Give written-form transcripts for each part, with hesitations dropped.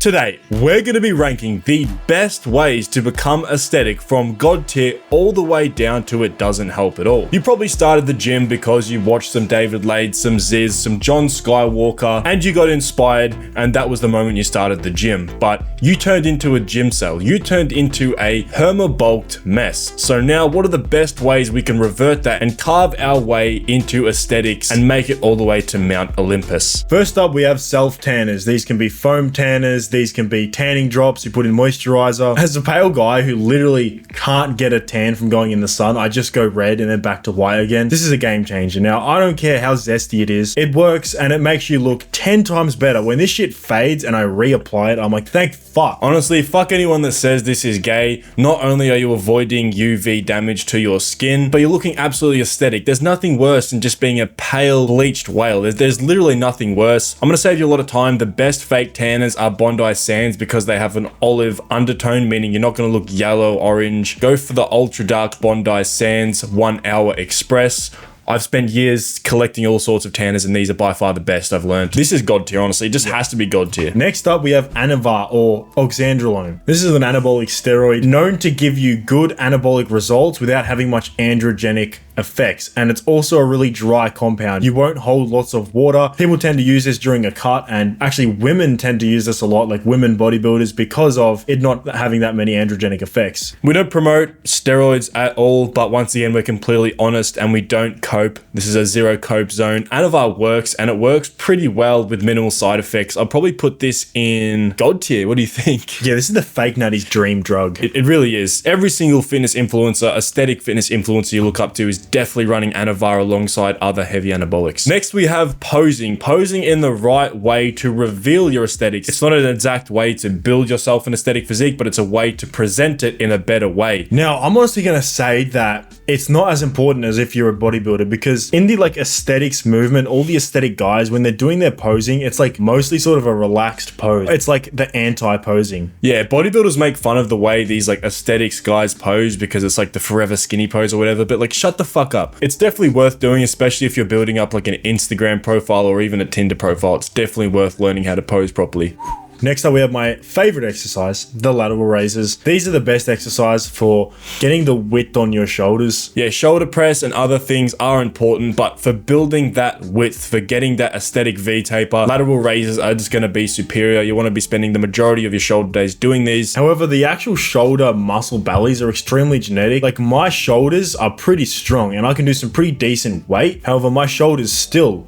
Today, we're going to be ranking the best ways to become aesthetic from God tier all the way down to it doesn't help at all. You probably started the gym because you watched some David Lade, some Ziz, some John Skywalker, and you got inspired, and that was the moment you started the gym. But you turned into a gym cell. You turned into a herma-bulked mess. So now, what are the best ways we can revert that and carve our way into aesthetics and make it all the way to Mount Olympus? First up, we have self-tanners. These can be foam tanners. These can be tanning drops. You put in moisturizer. As a pale guy who literally can't get a tan from going in the sun, I just go red and then back to white again. This is a game changer. Now, I don't care how zesty it is. It works and it makes you look 10 times better. When this shit fades and I reapply it, I'm like, thank fuck. Honestly, fuck anyone that says this is gay. Not only are you avoiding UV damage to your skin, but you're looking absolutely aesthetic. There's nothing worse than just being a pale, bleached whale. There's literally nothing worse. I'm gonna save you a lot of time. The best fake tanners are Bondi Sands because they have an olive undertone, meaning you're not going to look yellow, orange. Go for the ultra dark Bondi Sands 1 Hour Express. I've spent years collecting all sorts of tanners and these are by far the best I've learned. This is God tier, honestly. It just has to be God tier. Next up, we have Anavar or oxandrolone. This is an anabolic steroid known to give you good anabolic results without having much androgenic effects, and it's also a really dry compound. You won't hold lots of water. People tend to use this during a cut, and actually women tend to use this a lot, like women bodybuilders, because of it not having that many androgenic effects. We don't promote steroids at all, but once again, we're completely honest and we don't cope. This is a zero cope zone. Anavar works, and it works pretty well with minimal side effects. I'll probably put this in God tier. What do you think? Yeah, this is the fake nutty's dream drug. It really is. Every single fitness influencer, aesthetic fitness influencer you look up to is definitely running Anavar alongside other heavy anabolics. Next, we have posing. Posing in the right way to reveal your aesthetics. It's not an exact way to build yourself an aesthetic physique, but it's a way to present it in a better way. Now, I'm honestly going to say that it's not as important as if you're a bodybuilder, because in the like aesthetics movement, all the aesthetic guys, when they're doing their posing, it's like mostly sort of a relaxed pose. It's like the anti-posing. Yeah, bodybuilders make fun of the way these like aesthetics guys pose because it's like the forever skinny pose or whatever, but like shut the fuck up. It's definitely worth doing, especially if you're building up like an Instagram profile or even a Tinder profile. It's definitely worth learning how to pose properly. Next up, we have my favorite exercise, the lateral raises. These are the best exercise for getting the width on your shoulders. Yeah, shoulder press and other things are important, but for building that width, for getting that aesthetic V-taper, lateral raises are just going to be superior. You want to be spending the majority of your shoulder days doing these. However, the actual shoulder muscle bellies are extremely genetic. Like my shoulders are pretty strong and I can do some pretty decent weight. However, my shoulders still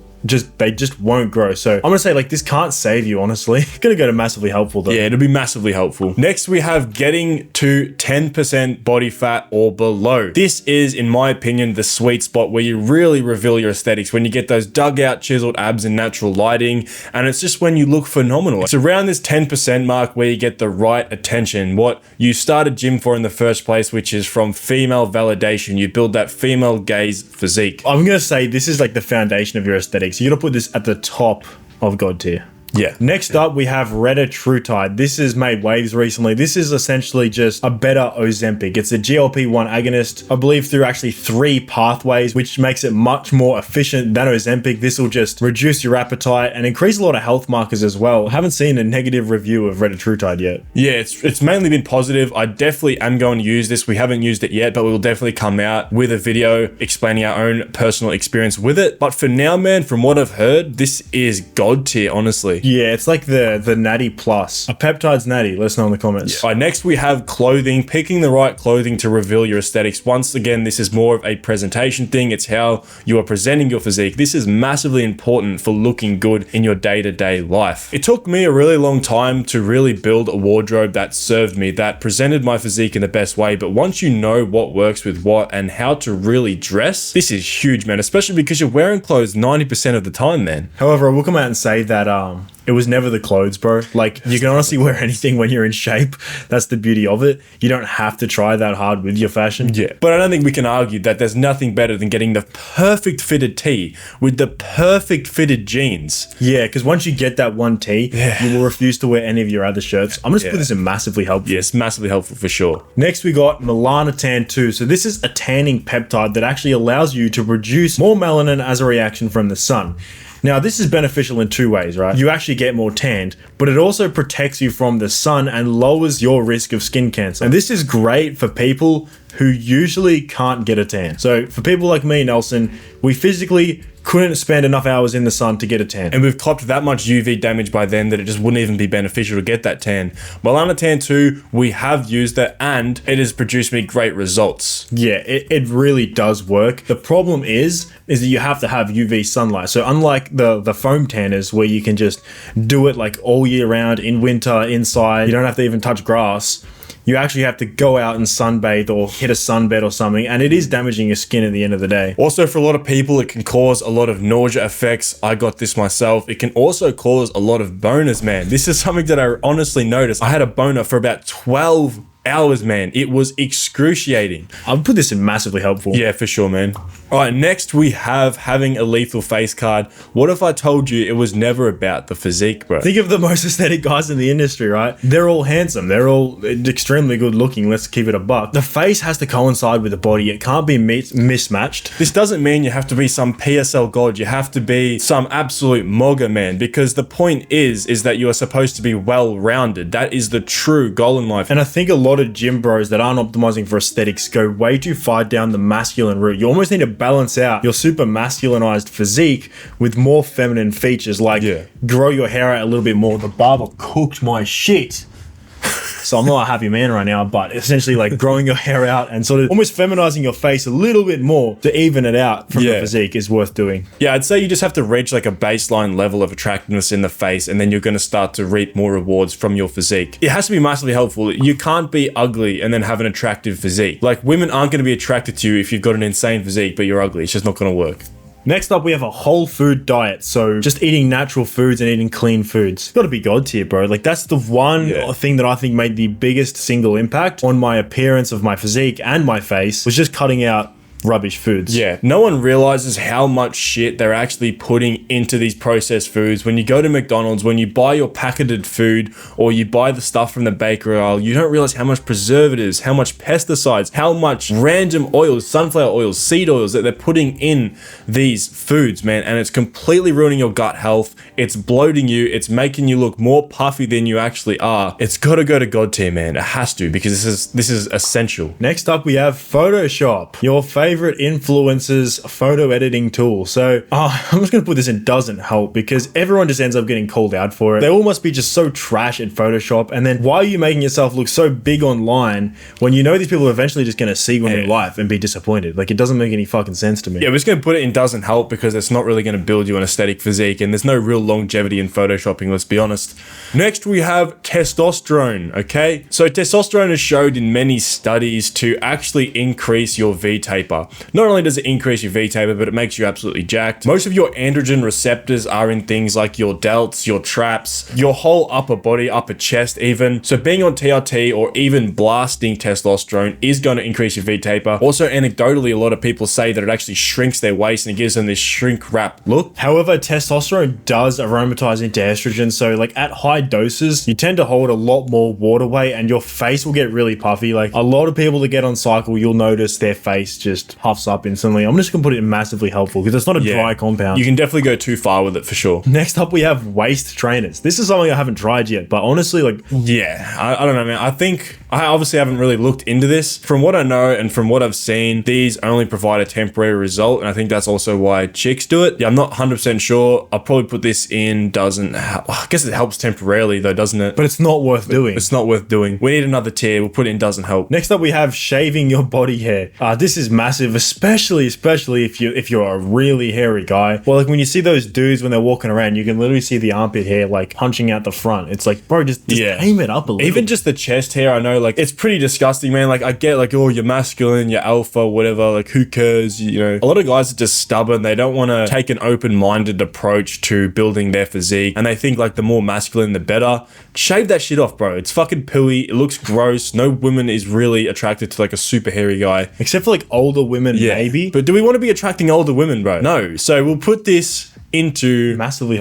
they just won't grow. So I'm gonna say like this can't save you, honestly. It's gonna go to massively helpful though. Yeah, it'll be massively helpful. Next, we have getting to 10% body fat or below. This is, in my opinion, the sweet spot where you really reveal your aesthetics, when you get those dug out chiseled abs in natural lighting, and it's just when you look phenomenal. It's around this 10% mark where you get the right attention, what you started gym for in the first place, which is from female validation. You build that female gaze physique. I'm gonna say this is like the foundation of your aesthetics. So you gotta put this at the top of God tier. Yeah. Next up, we have Reatride. This has made waves recently. This is essentially just a better Ozempic. It's a GLP-1 agonist, I believe through actually 3 pathways, which makes it much more efficient than Ozempic. This will just reduce your appetite and increase a lot of health markers as well. I haven't seen a negative review of Reatride yet. Yeah, it's mainly been positive. I definitely am going to use this. We haven't used it yet, but we will definitely come out with a video explaining our own personal experience with it. But for now, man, from what I've heard, this is God tier, honestly. Yeah, it's like the natty plus. A peptide's natty. Let us know in the comments. Yeah. All right, next we have clothing. Picking the right clothing to reveal your aesthetics. Once again, this is more of a presentation thing. It's how you are presenting your physique. This is massively important for looking good in your day-to-day life. It took me a really long time to really build a wardrobe that served me, that presented my physique in the best way. But once you know what works with what and how to really dress, this is huge, man, especially because you're wearing clothes 90% of the time, man. However, I will come out and say that it was never the clothes, bro. Like, you can honestly wear anything when you're in shape. That's the beauty of it. You don't have to try that hard with your fashion. Yeah. But I don't think we can argue that there's nothing better than getting the perfect fitted tee with the perfect fitted jeans. Yeah, because once you get that one tee, you will refuse to wear any of your other shirts. I'm going to put this in massively helpful. Yes, massively helpful for sure. Next, we got Melanotan 2. So this is a tanning peptide that actually allows you to produce more melanin as a reaction from the sun. Now, this is beneficial in 2 ways, right? You actually get more tanned, but it also protects you from the sun and lowers your risk of skin cancer. And this is great for people who usually can't get a tan. So for people like me, Nelson, we physically couldn't spend enough hours in the sun to get a tan. And we've copped that much UV damage by then that it just wouldn't even be beneficial to get that tan. Melana Tan 2, we have used it and it has produced me great results. Yeah, it really does work. The problem is that you have to have UV sunlight. So unlike the foam tanners where you can just do it like all year round in winter, inside, you don't have to even touch grass. You actually have to go out and sunbathe or hit a sunbed or something, and it is damaging your skin at the end of the day. Also, for a lot of people, it can cause a lot of nausea effects. I got this myself. It can also cause a lot of boners, man. This is something that I honestly noticed. I had a boner for about 12 hours, man. It was excruciating. I'll put this in massively helpful. Yeah, for sure, man. All right, next we have having a lethal face card. What if I told you it was never about the physique, bro? Think of the most aesthetic guys in the industry, right? They're all handsome. They're all extremely good looking. Let's keep it a buck. The face has to coincide with the body. It can't be mismatched. This doesn't mean you have to be some PSL god. You have to be some absolute mogger, man, because the point is that you are supposed to be well-rounded. That is the true goal in life. And I think a lot of gym bros that aren't optimizing for aesthetics go way too far down the masculine route. You almost need to balance out your super masculinized physique with more feminine features, like grow your hair out a little bit more. The barber cooked my shit. So I'm not a happy man right now, but essentially like growing your hair out and sort of almost feminizing your face a little bit more to even it out from the physique is worth doing. Yeah, I'd say you just have to reach like a baseline level of attractiveness in the face, and then you're going to start to reap more rewards from your physique. It has to be massively helpful. You can't be ugly and then have an attractive physique. Like, women aren't going to be attracted to you if you've got an insane physique, but you're ugly. It's just not going to work. Next up, we have a whole food diet. So just eating natural foods and eating clean foods. Got to be God tier, bro. Like, that's the one thing that I think made the biggest single impact on my appearance of my physique and my face was just cutting out rubbish foods. Yeah, no one realizes how much shit they're actually putting into these processed foods. When you go to McDonald's, when you buy your packeted food or you buy the stuff from the bakery aisle, you don't realize how much preservatives, how much pesticides, how much random oils, sunflower oils, seed oils that they're putting in these foods, man. And it's completely ruining your gut health. It's bloating you. It's making you look more puffy than you actually are. It's got to go to God tier, man. It has to, because this is essential. Next up, we have Photoshop, your favorite influencer's photo editing tool. So I'm just gonna put this in doesn't help, because everyone just ends up getting called out for it. They all must be just so trash at Photoshop. And then why are you making yourself look so big online when you know these people are eventually just gonna see you in life and be disappointed? Like, it doesn't make any fucking sense to me. Yeah, we're just gonna put it in doesn't help because it's not really gonna build you an aesthetic physique, and there's no real longevity in photoshopping, let's be honest. Next, we have testosterone, okay? So testosterone is showed in many studies to actually increase your V-taper. Not only does it increase your V-taper, but it makes you absolutely jacked. Most of your androgen receptors are in things like your delts, your traps, your whole upper body, upper chest even. So being on TRT or even blasting testosterone is going to increase your V-taper. Also, anecdotally, a lot of people say that it actually shrinks their waist and it gives them this shrink wrap look. However, testosterone does aromatize into estrogen. So like at high doses, you tend to hold a lot more water weight and your face will get really puffy. Like, a lot of people that get on cycle, you'll notice their face just puffs up instantly. I'm just gonna put it in massively helpful because it's not a dry compound. You can definitely go too far with it for sure. Next up, we have waist trainers. This is something I haven't tried yet, but honestly, like, yeah, I don't know, man. I obviously haven't really looked into this. From what I know and from what I've seen, these only provide a temporary result, and I think that's also why chicks do it. Yeah, I'm not 100% sure. I'll probably put this in doesn't help. I guess it helps temporarily though, doesn't it? But it's not worth doing. It's not worth doing. We need another tier. We'll put it in doesn't help. Next up, we have shaving your body hair. This is massive, especially if you're a really hairy guy. Well, like when you see those dudes when they're walking around, you can literally see the armpit hair like punching out the front. It's like, bro, just tame it up a little. Even just the chest hair, I know, like, it's pretty disgusting, man. Like, I get like, oh, you're masculine, you're alpha, whatever, like, who cares, you know? A lot of guys are just stubborn. They don't want to take an open-minded approach to building their physique, and they think like the more masculine the better. Shave that shit off, bro. It's fucking pooey. It looks gross. No woman is really attracted to like a super hairy guy, except for like older women, maybe. But do we want to be attracting older women, bro? No. So we'll put this into massively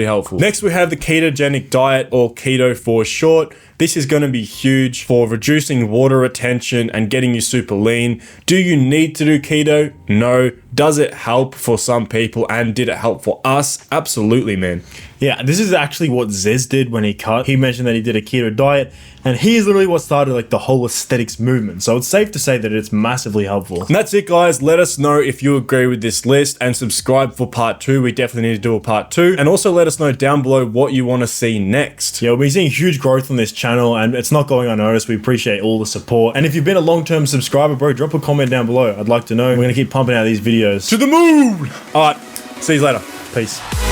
helpful. Next, we have the ketogenic diet, or keto for short. This is going to be huge for reducing water retention and getting you super lean. Do you need to do keto? No. Does it help for some people, and did it help for us? Absolutely, man. Yeah, this is actually what Zez did when he cut. He mentioned that he did a keto diet, and he's literally what started like the whole aesthetics movement. So it's safe to say that it's massively helpful. And that's it, guys. Let us know if you agree with this list, and subscribe for part 2. We definitely need to do a part 2. And also let us know down below what you want to see next. Yeah, we've been seeing huge growth on this channel, and it's not going unnoticed. We appreciate all the support. And if you've been a long-term subscriber, bro, drop a comment down below. I'd like to know. We're going to keep pumping out these videos. To the moon! All right. See you later. Peace.